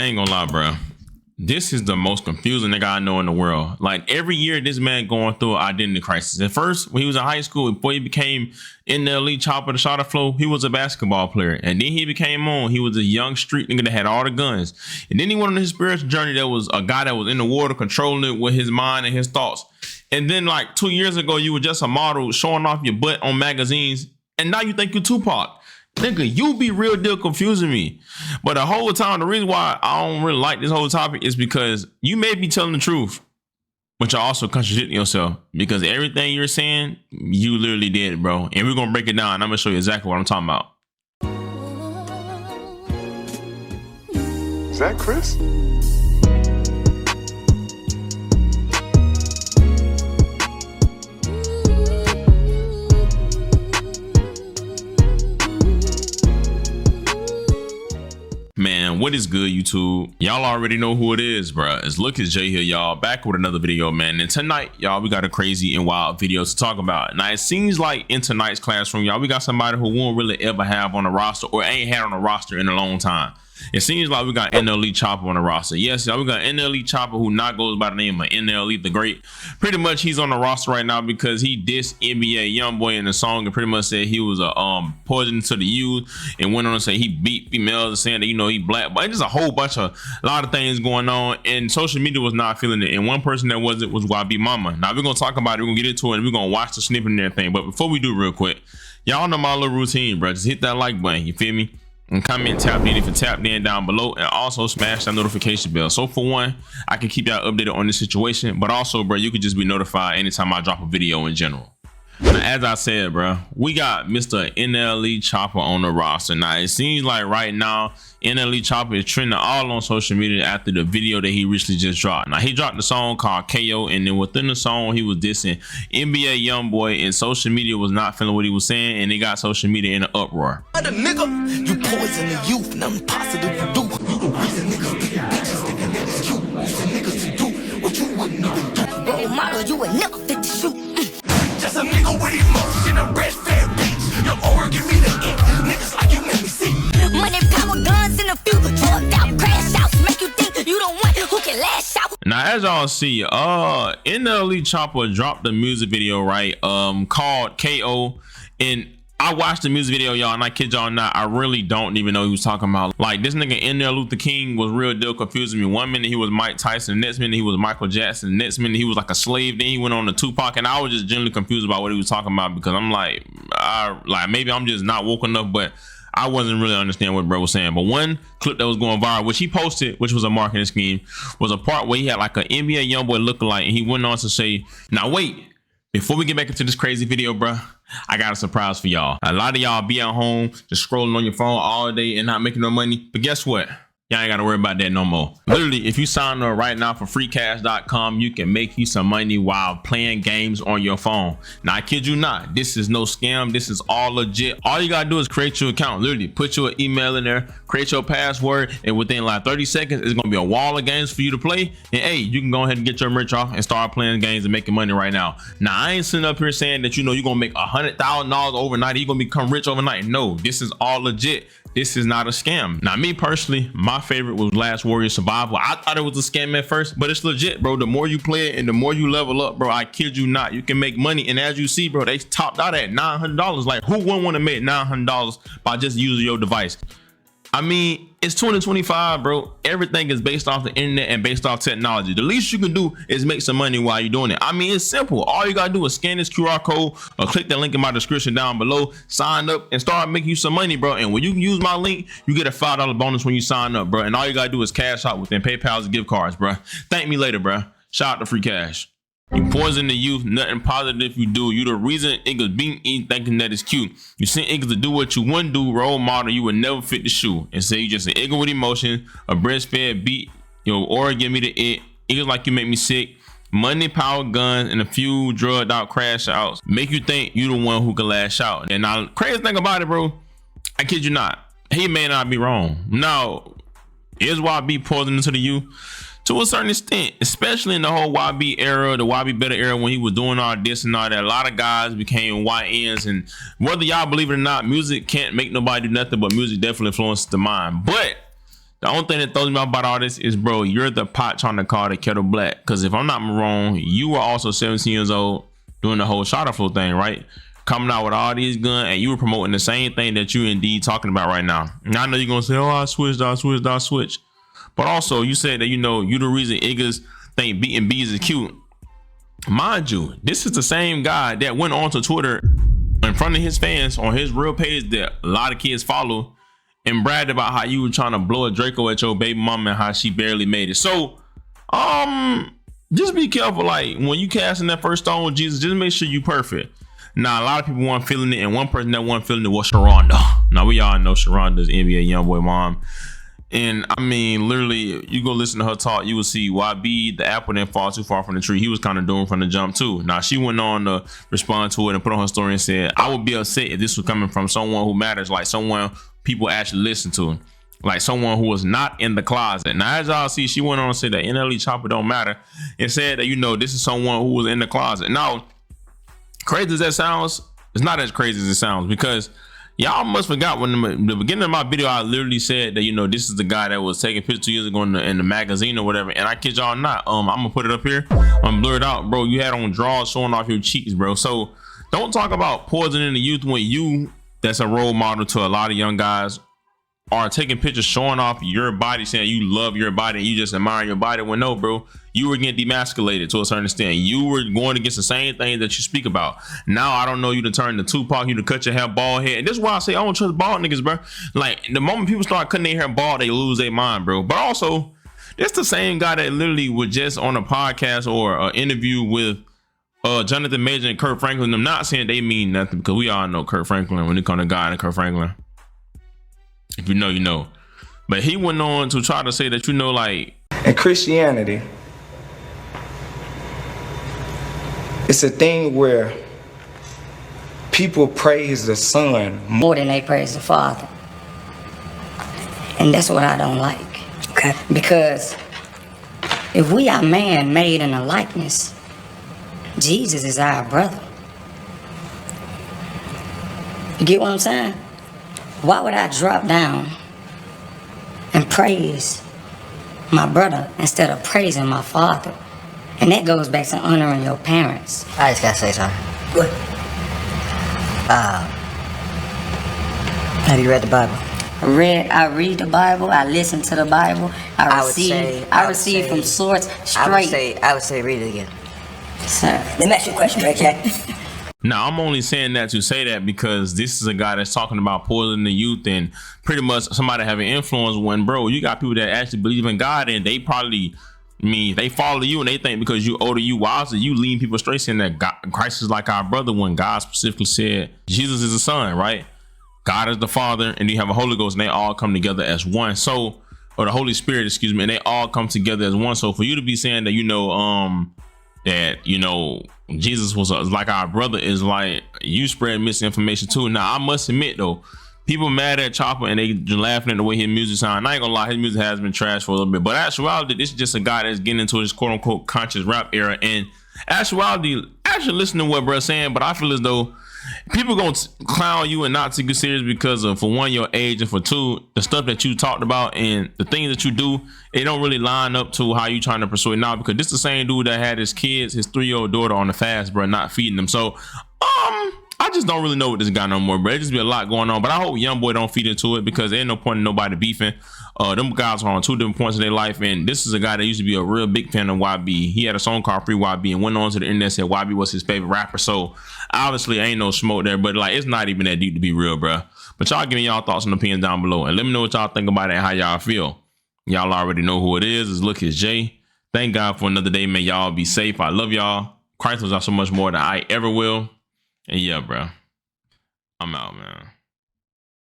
I ain't gonna lie, bro. This is the most confusing nigga I know in the world. Like every year, this man going through an identity crisis. At first, when he was in high school, before he became NLE Choppa, the shot flow, he was a basketball player. And then he became he was a young street nigga that had all the guns. And then he went on his spiritual journey. That was a guy that was in the water, controlling it with his mind and his thoughts. And then like 2 years ago, you were just a model showing off your butt on magazines. And now you think you're Tupac. Nigga, you be real deal confusing me. But the whole time, the reason why I don't really like this whole topic is because you may be telling the truth, but you're also contradicting yourself, because everything you're saying, you literally did, bro. And we're going to break it down. And I'm going to show you exactly what I'm talking about. Is that Chris? Man, what is good, YouTube? Y'all already know who it is, bro. It's Lucas J here, y'all, back with another video, man. And tonight, y'all, we got a crazy and wild video to talk about. Now, it seems like in tonight's classroom, y'all, we got somebody who won't really ever have on the roster, or ain't had on the roster in a long time. It seems like we got NLE Choppa on the roster. Yes, y'all, we got NLE Choppa, who not goes by the name of NLE the Great. Pretty much he's on the roster right now because he dissed NBA YoungBoy in the song and pretty much said he was a poison to the youth, and went on to say he beat females and saying that, you know, he black. But it's just a whole bunch of a lot of things going on, and social media was not feeling it. And one person that was YB Mama. Now we're gonna talk about it, we're gonna get into it, and we're gonna watch the snippet and everything. But before we do, real quick, y'all know my little routine, bro. Just hit that like button, you feel me? And comment tap in if you tapped in down below, and also smash that notification bell. So for one, I can keep y'all updated on this situation, but also, bro, you could just be notified anytime I drop a video in general. Now, as I said, bro, we got Mr. NLE Choppa on the roster. Now, it seems like right now, NLE Choppa is trending all on social media after the video that he recently just dropped. Now, he dropped the song called KO, and then within the song, he was dissing NBA YoungBoy, and social media was not feeling what he was saying, and it got social media in an uproar. Nigga, you poison the youth, nothing positive you do. You the reason niggas think bitches think that it's cute. Niggas to do what you wouldn't even do. Role model, you would never fit the shoe. Just a nigga with emotion, a red fair bitch. Your aura give me the ink. Niggas like you make me see. Money, power, guns in a few. Drugged out, crash outs. Make you think you don't want who can lash out. Now, as y'all see, NLE Choppa dropped the music video, right? Called KO. And I watched the music video, y'all, and I kid y'all not, I really don't even know who he was talking about. Like, this nigga NL Luther King was real deal confusing me. One minute he was Mike Tyson, the next minute he was Michael Jackson, the next minute he was like a slave, then he went on to Tupac, and I was just generally confused about what he was talking about, because I'm like, maybe I'm just not woke enough, but I wasn't really understanding what bro was saying. But one clip that was going viral, which he posted, which was a marketing scheme, was a part where he had like an NBA YoungBoy lookalike, and he went on to say, now wait, before we get back into this crazy video, bro, I got a surprise for y'all. A lot of y'all be at home just scrolling on your phone all day and not making no money. But guess what? Y'all ain't got to worry about that no more. Literally, if you sign up right now for freecash.com, you can make you some money while playing games on your phone. Now, I kid you not, this is no scam. This is all legit. All you got to do is create your account. Literally, put your email in there, create your password, and within like 30 seconds, it's going to be a wall of games for you to play. And hey, you can go ahead and get your merch off and start playing games and making money right now. Now, I ain't sitting up here saying that, you know, you're going to make $100,000 overnight. You're going to become rich overnight. No, this is all legit. This is not a scam. Now, me personally, my favorite was Last Warrior Survival. I thought it was a scam at first, but it's legit, bro. The more you play it and the more you level up, bro, I kid you not, you can make money. And as you see, bro, they topped out at $900. Like, who wouldn't want to make $900 by just using your device? I mean, it's 2025, bro. Everything is based off the internet and based off technology. The least you can do is make some money while you're doing it. I mean, it's simple. All you gotta do is scan this QR code or click the link in my description down below, sign up, and start making you some money, bro. And when you use my link, you get a $5 bonus when you sign up, bro. And all you gotta do is cash out within PayPal's gift cards, bro. Thank me later, bro. Shout out to Free Cash. You poison the youth, nothing positive you do. You the reason niggas being eating thinking that it's cute. You send niggas to do what you wouldn't do, role model, you would never fit the shoe. And say you just an nigga with emotion, a breastfed beat, yo, or give me the it. Niggas like you make me sick. Money, power, guns, and a few drugged out crash outs make you think you the one who can lash out. And now, crazy thing about it, bro, I kid you not, he may not be wrong. Now, is YB poisoning to the youth? To a certain extent, especially in the whole YB era, the YB better era, when he was doing all this and all that, a lot of guys became YNs. And whether y'all believe it or not, music can't make nobody do nothing, but music definitely influences the mind. But The only thing that throws me off about all this is, bro, you're the pot trying to call the kettle black. Because if I'm not wrong, you were also 17 years old doing the whole shot flow thing, right? Coming out with all these guns, and you were promoting the same thing that you indeed talking about right now. Now I know you're gonna say, oh, I switched. But also, you said that, you know, you the reason niggas think beating bees is cute. Mind you, this is the same guy that went on to Twitter in front of his fans on his real page that a lot of kids follow and bragged about how you were trying to blow a Draco at your baby mama and how she barely made it. So, just be careful. Like, when you casting that first stone with Jesus, just make sure you perfect. Now, a lot of people weren't feeling it, and one person that wasn't feeling it was Sharonda. Now, we all know Sharonda's NBA YoungBoy mom. And I mean, literally, you go listen to her talk, you will see YB, the apple didn't fall too far from the tree. He was kind of doomed from the jump too. Now, she went on to respond to it and put on her story and said, I would be upset if this was coming from someone who matters, like someone people actually listen to, like someone who was not in the closet. Now, as y'all see, she went on to say that NLE Choppa don't matter and said that, you know, this is someone who was in the closet. Now, crazy as that sounds, it's not as crazy as it sounds, because y'all must forgot when the beginning of my video, I literally said that, you know, this is the guy that was taking pictures 2 years ago in the magazine or whatever. And I kid y'all not, I'm gonna put it up here. I'm blurred out, bro. You had on drawers showing off your cheeks, bro. So don't talk about poisoning the youth when you, that's a role model to a lot of young guys, are taking pictures showing off your body, saying you love your body and you just admire your body. When no, bro, you were getting demasculated to a certain extent. You were going against the same thing that you speak about. Now I don't know you to turn to Tupac, you to cut your hair bald head. And this is why I say I don't trust bald niggas, bro. Like, the moment people start cutting their hair bald, they lose their mind, bro. But also, that's the same guy that literally was just on a podcast or an interview with Jonathan Major and Kurt Franklin. I'm not saying they mean nothing, because we all know Kurt Franklin when it comes to God and Kurt Franklin. If you know, you know. But he went on to try to say that, you know, like, in Christianity, it's a thing where people praise the Son more than they praise the Father. And that's what I don't like. Okay. Because if we are man made in a likeness, Jesus is our brother. You get what I'm saying? Why would I drop down and praise my brother instead of praising my father? And that goes back to honoring your parents. I just gotta say something. What? Have you read the Bible? I read the Bible. I listen to the Bible. I receive from source straight. I would say read it again. Sir. Let me ask you a question, Ray Jack. now I'm only saying that to say that because this is a guy that's talking about poisoning the youth and pretty much somebody having influence, when, bro, you got people that actually believe in God, and they probably, I mean, they follow you and they think because you older, you wiser, you leading people straight, saying that God, Christ is like our brother, when God specifically said Jesus is the Son, right? God is the Father, and you have a Holy Ghost, and they all come together as one. So, or the Holy Spirit, excuse me, and they all come together as one. So for you to be saying that, you know, that, you know, Jesus was like our brother, is like you spread misinformation too. Now I must admit though, people mad at Choppa and they laughing at the way his music sounds. I ain't gonna lie, his music has been trash for a little bit, but actuality, this is just a guy that's getting into his quote unquote conscious rap era. And actually listen to what bro's saying, but I feel as though people gonna clown you and not take you serious because of, for one, your age, and for two, the stuff that you talked about and the things that you do, it don't really line up to how you trying to pursue it now. Because this is the same dude that had his kids, his 3-year-old daughter on the fast, bro, not feeding them. So I just don't really know what this guy no more, bro. It just be a lot going on. But I hope YoungBoy don't feed into it, because there ain't no point in nobody beefing. Them guys are on two different points in their life, and this is a guy that used to be a real big fan of YB. He had a song called Free YB and went on to the internet and said YB was his favorite rapper. So obviously ain't no smoke there, but like, it's not even that deep to be real, bro. But y'all give me y'all thoughts and opinions down below, and let me know what y'all think about it and how y'all feel. Y'all already know who it is. It's Look, it's Jay. Thank God for another day. May y'all be safe. I love y'all. Christ loves y'all so much more than I ever will. And yeah, bro, I'm out, man.